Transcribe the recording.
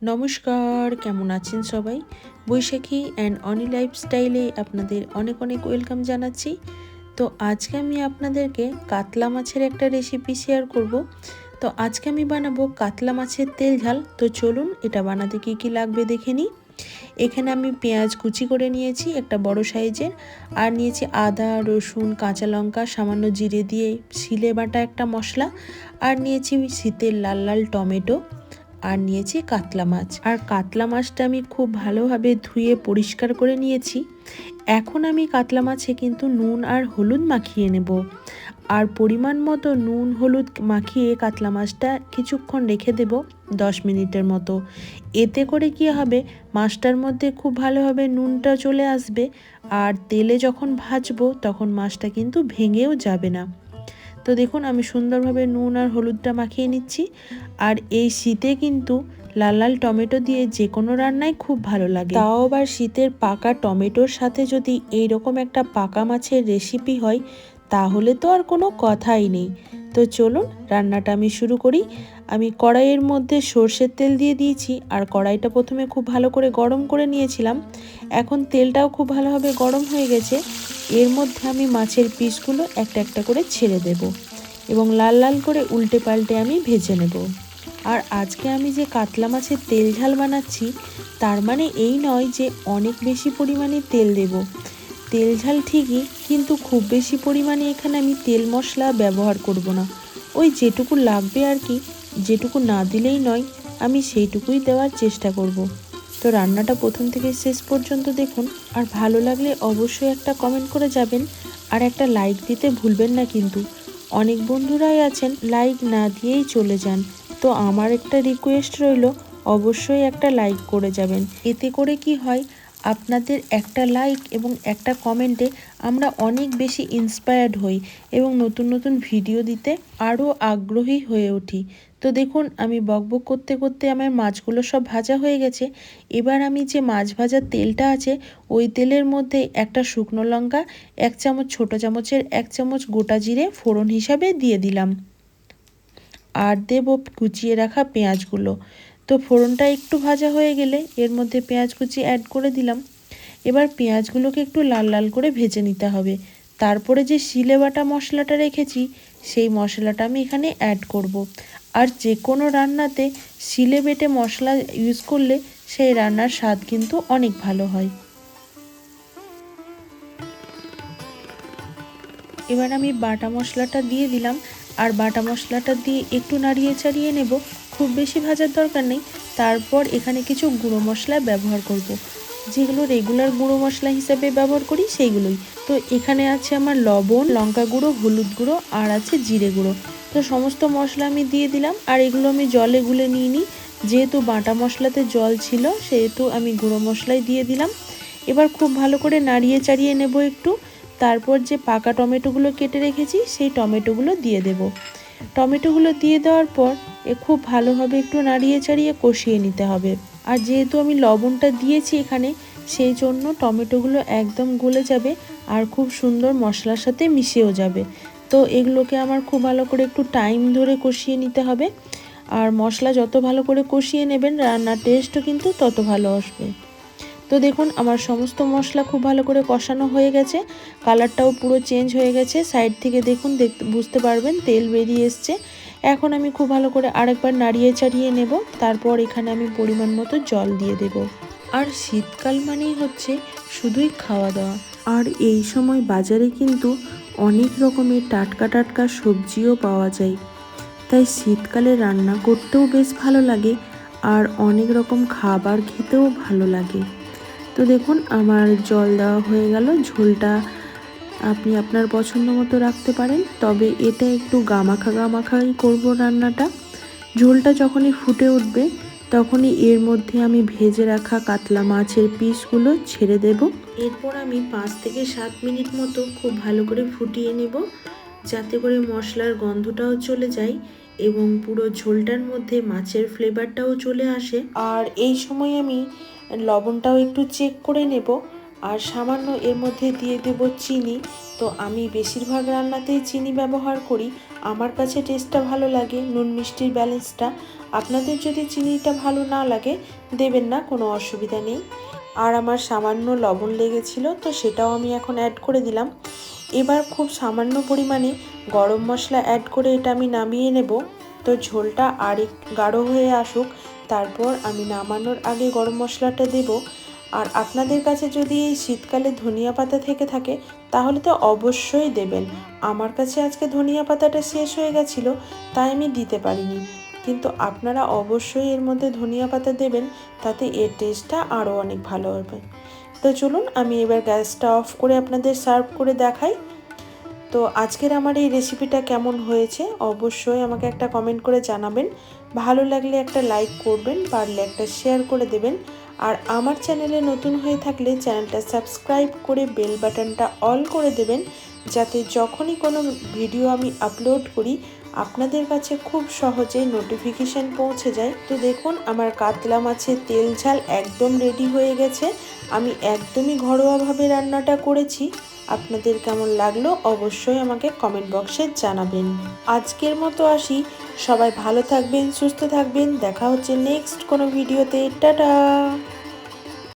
নমস্কার, কেমন আছেন সবাই? বৈশাখী অ্যান্ড অনি লাইফস্টাইলে আপনাদের অনেক অনেক ওয়েলকাম জানাচ্ছি। তো আজকে আমি আপনাদেরকে কাতলা মাছের একটা রেসিপি শেয়ার করব। তো আজকে আমি বানাবো কাতলা মাছের তেল ঝাল। তো চলুন এটা বানাতে কী কী লাগবে দেখে নিই। এখানে আমি পেঁয়াজ কুচি করে নিয়েছি একটা বড় সাইজের, আর নিয়েছি আদা, রসুন, কাঁচা লঙ্কা, সামান্য জিরে দিয়ে শিলে বাটা একটা মশলা, আর নিয়েছি শীতের লাল লাল টমেটো, আর নিয়েছি কাতলা মাছ। আর কাতলা মাছটা আমি খুব ভালোভাবে ধুয়ে পরিষ্কার করে নিয়েছি। এখন আমি কাতলা মাছে কিন্তু নুন আর হলুদ মাখিয়ে নেব, আর পরিমাণ মতো নুন হলুদ মাখিয়ে কাতলা মাছটা কিছুক্ষণ রেখে দেব 10 মিনিটের মতো। এতে করে কী হবে, মাছটার মধ্যে খুব ভালোভাবে নুনটা চলে আসবে, আর তেলে যখন ভাজবো তখন মাছটা কিন্তু ভেঙেও যাবে না। তো দেখুন আমি সুন্দরভাবে নুন আর হলুদটা মাখিয়ে নিচ্ছি। আর এই শীতে কিন্তু লাল লাল টমেটো দিয়ে যে কোনো রান্নাই খুব ভালো লাগে, তাও আবার শীতের পাকা টমেটোর সাথে যদি এইরকম একটা পাকা মাছের রেসিপি হয় তাহলে তো আর কোনো কথাই নেই। তো চলুন রান্নাটা আমি শুরু করি। আমি কড়াইয়ের মধ্যে সর্ষের তেল দিয়ে দিয়েছি, আর কড়াইটা প্রথমে খুব ভালো করে গরম করে নিয়েছিলাম। এখন তেলটাও খুব ভালোভাবে গরম হয়ে গেছে। এর মধ্যে আমি মাছের পিসগুলো একটা একটা করে ছেড়ে দেব এবং লাল লাল করে উল্টে পাল্টে আমি ভেজে নেব। আর আজকে আমি যে কাতলা মাছের তেল ঝাল বানাচ্ছি তার মানে এই নয় যে অনেক বেশি পরিমাণে তেল দেব। তেল ঝাল ঠিকই, কিন্তু খুব বেশি পরিমাণে এখানে আমি তেল মশলা ব্যবহার করব না। ওই যেটুকু লাগবে আর কি, যেটুকু না দিলেই নয়, আমি সেইটুকুই দেওয়ার চেষ্টা করব। তো রান্নাটা প্রথম থেকে শেষ পর্যন্ত দেখুন, আর ভালো লাগলে অবশ্যই একটা কমেন্ট করে যাবেন, আর একটা লাইক দিতে ভুলবেন না কিন্তু। অনেক বন্ধুরাই আছেন লাইক না দিয়েই চলে যান। তো আমার একটা রিকোয়েস্ট রইল, অবশ্যই একটা লাইক করে যাবেন। এতে করে কি হয়, আপনাদের একটা লাইক এবং একটা কমেন্টে আমরা অনেক বেশি ইন্সপায়ার্ড হই এবং নতুন নতুন ভিডিও দিতে আরও আগ্রহী হয়ে উঠি। তো দেখুন আমি বকবক করতে করতে আমার মাছগুলো সব ভাজা হয়ে গেছে। এবার আমি যে মাছ ভাজার তেলটা আছে ওই তেলের মধ্যে একটা শুকনো লঙ্কা, 1 চামচ ছোটো চামচের 1 চামচ গোটা জিরে ফোড়ন হিসাবে দিয়ে দিলাম, আর দেব কুচিয়ে রাখা পেঁয়াজগুলো। তো ফোড়নটা একটু ভাজা হয়ে গেলে এর মধ্যে পেঁয়াজ কুচি অ্যাড করে দিলাম। এবার পেঁয়াজগুলোকে একটু লাল লাল করে ভেজে নিতে হবে। তারপরে যে শিলে বাটা মশলাটা রেখেছি সেই মশলাটা আমি এখানে অ্যাড করব। আর যে কোনো রান্নাতে শিলে বেটে মশলা ইউজ করলে সেই রান্নার স্বাদ কিন্তু অনেক ভালো হয়। এবার আমি বাটা মশলাটা দিয়ে দিলাম, আর বাটা মশলাটা দিয়ে একটু নাড়িয়ে চাড়িয়ে নেব, খুব বেশি ভাজার দরকার নেই। তারপর এখানে কিছু গুঁড়ো মশলা ব্যবহার করব, যেগুলো রেগুলার গুঁড়ো মশলা হিসেবে ব্যবহার করি সেইগুলোই। তো এখানে আছে আমার লবণ, লঙ্কা গুঁড়ো, হলুদ গুঁড়ো, আর আছে জিরে গুঁড়ো। তো সমস্ত মশলা আমি দিয়ে দিলাম, আর এগুলো আমি জলে গুলে নিই। যেহেতু বাটা মশলাতে জল ছিল সেহেতু আমি গুঁড়ো মশলাই দিয়ে দিলাম। এবার খুব ভালো করে নাড়িয়ে চাড়িয়ে নেব একটু। তারপর যে পাকা টমেটোগুলো কেটে রেখেছি সেই টমেটোগুলো দিয়ে দেব। টমেটোগুলো দিয়ে দেওয়ার পর খুব ভালোভাবে একটু নাড়িয়ে চাড়িয়ে কষিয়ে নিতে হবে। আর যেহেতু আমি লবণটা দিয়েছি এখানে, সেই জন্য টমেটোগুলো একদম গলে যাবে আর খুব সুন্দর মশলার সাথে মিশেও যাবে। তো এগুলোকে আমার খুব ভালো করে একটু টাইম ধরে কষিয়ে নিতে হবে। আর মশলা যত ভালো করে কষিয়ে নেবেন রান্নার টেস্টও কিন্তু তত ভালো আসবে। তো দেখুন আমার সমস্ত মশলা খুব ভালো করে কষানো হয়ে গেছে, কালারটাও পুরো চেঞ্জ হয়ে গেছে। সাইড থেকে দেখুন, বুঝতে পারবেন তেল বেরিয়ে এসছে। এখন আমি খুব ভালো করে আরেকবার নাড়িয়ে চাড়িয়ে নেব। তারপর এখানে আমি পরিমাণ মতো জল দিয়ে দেব। আর শীতকাল মানেই হচ্ছে শুধুই খাওয়া দাওয়া, আর এই সময় বাজারে কিন্তু অনেক রকমের টাটকা টাটকা সবজিও পাওয়া যায়। তাই শীতকালে রান্না করতেও বেশ ভালো লাগে, আর অনেক রকম খাবার খেতেও ভালো লাগে। তো দেখুন আমার জল দেওয়া হয়ে গেল। ঝোলটা আপনি আপনার পছন্দ মতো রাখতে পারেন, তবে এটা একটু গামাখা গামাখাই করব রান্নাটা। ঝোলটা যখনই ফুটে উঠবে তখনই এর মধ্যে আমি ভেজে রাখা কাতলা মাছের পিসগুলো ছেড়ে দেব। এরপর আমি 5 থেকে 7 মিনিট মতো খুব ভালো করে ফুটিয়ে নেব, যাতে করে মশলার গন্ধটাও চলে যায় এবং পুরো ঝোলটার মধ্যে মাছের ফ্লেভারটাও চলে আসে। আর এই সময় আমি লবণটাও একটু চেক করে নেব, আর সামান্য এর মধ্যে দিয়ে দেব চিনি। তো আমি বেশিরভাগ রান্নাতেই চিনি ব্যবহার করি, আমার কাছে টেস্টটা ভালো লাগে, নুন মিষ্টির ব্যালেন্সটা। আপনাদের যদি চিনিটা ভালো না লাগে দেবেন না, কোনো অসুবিধা নেই। আর আমার সামান্য লবণ লেগেছিল, তো সেটাও আমি এখন অ্যাড করে দিলাম। এবার খুব সামান্য পরিমাণে গরম মশলা অ্যাড করে এটা আমি নামিয়ে নেব। তো ঝোলটা আর গাঢ় হয়ে আসুক, তারপর আমি নামানোর আগে গরম মশলাটা দেব। আর আপনাদের কাছে যদি এই শীতকালে ধনিয়া পাতা থেকে থাকে তাহলে তো অবশ্যই দেবেন। আমার কাছে আজকে ধনিয়া পাতাটা শেষ হয়ে গেছিলো, তাই আমি দিতে পারিনি। কিন্তু আপনারা অবশ্যই এর মধ্যে ধনিয়া পাতা দেবেন, তাতে এর টেস্টটা আরও অনেক ভালো হবে। তো চলুন আমি এবার গ্যাসটা অফ করে আপনাদের সার্ভ করে দেখাই। তো আজকের আমার এই রেসিপিটা কেমন হয়েছে অবশ্যই আমাকে একটা কমেন্ট করে জানাবেন। ভালো লাগলে একটা লাইক করবেন, পারলে একটা শেয়ার করে দেবেন। আর আমার চ্যানেলে নতুন হয়ে থাকলে চ্যানেলটা সাবস্ক্রাইব করে বেল বাটনটা অল করে দেবেন, যাতে যখনই কোনো ভিডিও আমি আপলোড করি আপনাদের কাছে খুব সহজেই নোটিফিকেশান পৌঁছে যায়। তো দেখুন আমার কাতলা মাছের তেল ঝাল একদম রেডি হয়ে গেছে। আমি একদমই ঘরোয়াভাবে রান্নাটা করেছি। আপনাদের কেমন লাগলো অবশ্যই আমাকে কমেন্ট বক্সে জানাবেন। আজকের মতো আসি, সবাই ভালো থাকবেন, সুস্থ থাকবেন। দেখা হচ্ছে নেক্সট কোনো ভিডিওতে। টাটা।